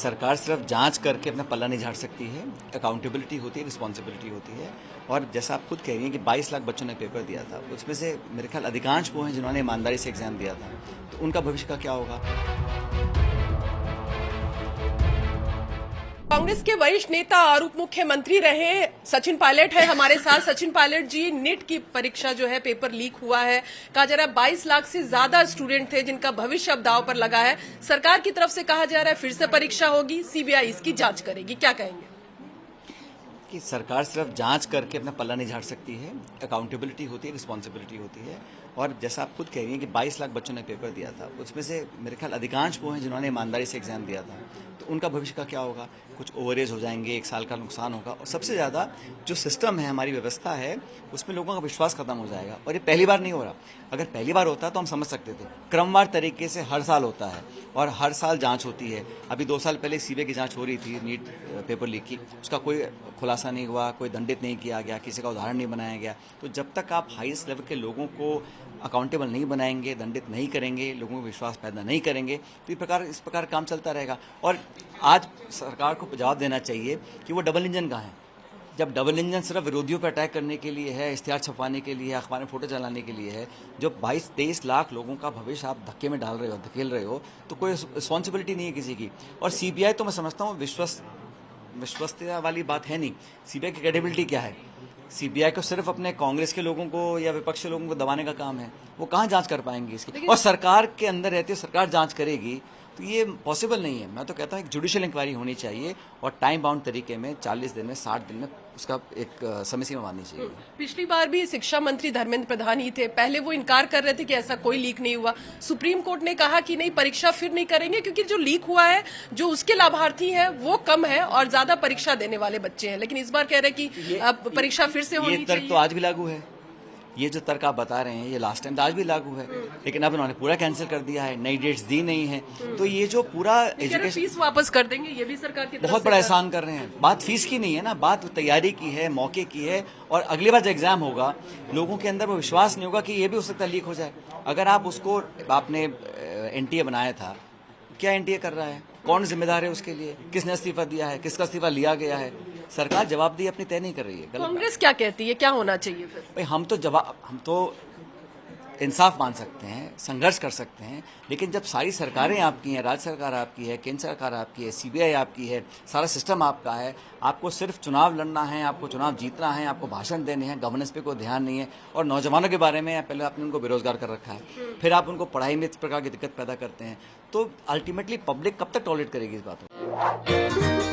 सरकार सिर्फ जांच करके अपना पल्ला नहीं झाड़ सकती है। अकाउंटेबिलिटी होती है, रिस्पॉन्सिबिलिटी होती है। और जैसा आप खुद कह रही हैं कि 22 लाख बच्चों ने पेपर दिया था, उसमें से मेरे ख्याल अधिकांश वो हैं जिन्होंने ईमानदारी से एग्जाम दिया था, तो उनका भविष्य का क्या होगा। कांग्रेस के वरिष्ठ नेता और उप मुख्यमंत्री रहे सचिन पायलट है हमारे साथ। सचिन पायलट जी, नीट की परीक्षा जो है पेपर लीक हुआ है, कहा जा रहा है 22 लाख से ज्यादा स्टूडेंट थे जिनका भविष्य अब दांव पर लगा है। सरकार की तरफ से कहा जा रहा है फिर से परीक्षा होगी, सीबीआई इसकी जांच करेगी, क्या कहेंगे? कि सरकार सिर्फ जांच करके अपना पल्ला नहीं झाड़ सकती है। अकाउंटेबिलिटी होती है, रिस्पॉन्सिबिलिटी होती है। और जैसा आप खुद कह रही हैं कि 22 लाख बच्चों ने पेपर दिया था, उसमें से मेरे ख्याल अधिकांश वो हैं जिन्होंने ईमानदारी से एग्जाम दिया था, तो उनका भविष्य का क्या होगा। कुछ ओवरेज हो जाएंगे, 1 साल का नुकसान होगा, और सबसे ज़्यादा जो सिस्टम है, हमारी व्यवस्था है, उसमें लोगों का विश्वास खत्म हो जाएगा। और ये पहली बार नहीं हो रहा। अगर पहली बार होता तो हम समझ सकते थे। क्रमवार तरीके से हर साल होता है और हर साल जांच होती है। अभी 2 साल पहले सीबीआई की जांच हो रही थी नीट पेपर लीक की, उसका कोई खुलासा नहीं हुआ, कोई दंडित नहीं किया गया, किसी का उदाहरण नहीं बनाया गया। तो जब तक आप हाईएस्ट लेवल के लोगों को अकाउंटेबल नहीं बनाएंगे, दंडित नहीं करेंगे, लोगों को विश्वास पैदा नहीं करेंगे, तो इस प्रकार काम चलता रहेगा। और आज सरकार को जवाब देना चाहिए कि वो डबल इंजन कहाँ है। जब डबल इंजन सिर्फ विरोधियों पर अटैक करने के लिए है, इश्तिहार छपवाने के लिए, अखबार में फोटो चलाने के लिए है, जो 22-23 लाख लोगों का भविष्य आप धक्के में डाल रहे हो, धकेल रहे हो, तो कोई रिस्पॉन्सिबिलिटी नहीं है किसी की। और सीबीआई तो मैं समझता हूँ विश्वसनीयता वाली बात है नहीं। सीबीआई की क्रेडिबिलिटी क्या है? सीबीआई को सिर्फ अपने कांग्रेस के लोगों को या विपक्ष के लोगों को दबाने का काम है। वो कहाँ जांच कर पाएंगे इसकी? और सरकार के अंदर रहते सरकार जांच करेगी, तो ये पॉसिबल नहीं है। मैं तो कहता हूँ एक जुडिशियल इंक्वायरी होनी चाहिए और टाइम बाउंड तरीके में 40 दिन में, 60 दिन में उसका एक समय सीमा माननी चाहिए। पिछली बार भी शिक्षा मंत्री धर्मेंद्र प्रधान ही थे, पहले वो इनकार कर रहे थे कि ऐसा कोई लीक नहीं हुआ। सुप्रीम कोर्ट ने कहा कि नहीं, परीक्षा फिर नहीं करेंगे क्योंकि जो लीक हुआ है, जो उसके लाभार्थी हैं वो कम है और ज्यादा परीक्षा देने वाले बच्चे हैं। लेकिन इस बार कह रहे हैं कि अब परीक्षा फिर से होनी चाहिए। ये तर्क तो आज भी लागू है। ये जो तर्क आप बता रहे हैं, ये लास्ट टाइम तो आज भी लागू है, लेकिन अब उन्होंने पूरा कैंसिल कर दिया है, नई डेट्स दी नहीं है। तो ये जो पूरा एजुकेशन, फीस वापस कर देंगे, ये भी सरकार की तरफ बहुत बड़ा एहसान कर रहे हैं। बात फीस की नहीं है ना, बात तैयारी की है, मौके की है। और अगली बार जब एग्जाम होगा, लोगों के अंदर वो विश्वास नहीं होगा कि ये भी हो सकता है लीक हो जाए। अगर आप उसको, आपने एनटीए बनाया था, क्या एनटीए कर रहा है, कौन जिम्मेदार है उसके लिए, किसने इस्तीफा दिया है, किसका इस्तीफा लिया गया है? सरकार जवाबदेही अपनी तय नहीं कर रही है। कांग्रेस क्या कहती है, क्या होना चाहिए फिर? भाई हम तो इंसाफ मान सकते हैं, संघर्ष कर सकते हैं, लेकिन जब सारी सरकारें आपकी हैं, राज्य सरकार आपकी है, केंद्र सरकार आपकी है, सीबीआई आपकी है, सारा सिस्टम आपका है, आपको सिर्फ चुनाव लड़ना है, आपको चुनाव जीतना है, आपको भाषण देने हैं, गवर्नेंस पे कोई ध्यान नहीं है। और नौजवानों के बारे में पहले आपने उनको बेरोजगार कर रखा है, फिर आप उनको पढ़ाई में इस प्रकार की दिक्कत पैदा करते हैं, तो अल्टीमेटली पब्लिक कब तक टॉलरेट करेगी इस बात को?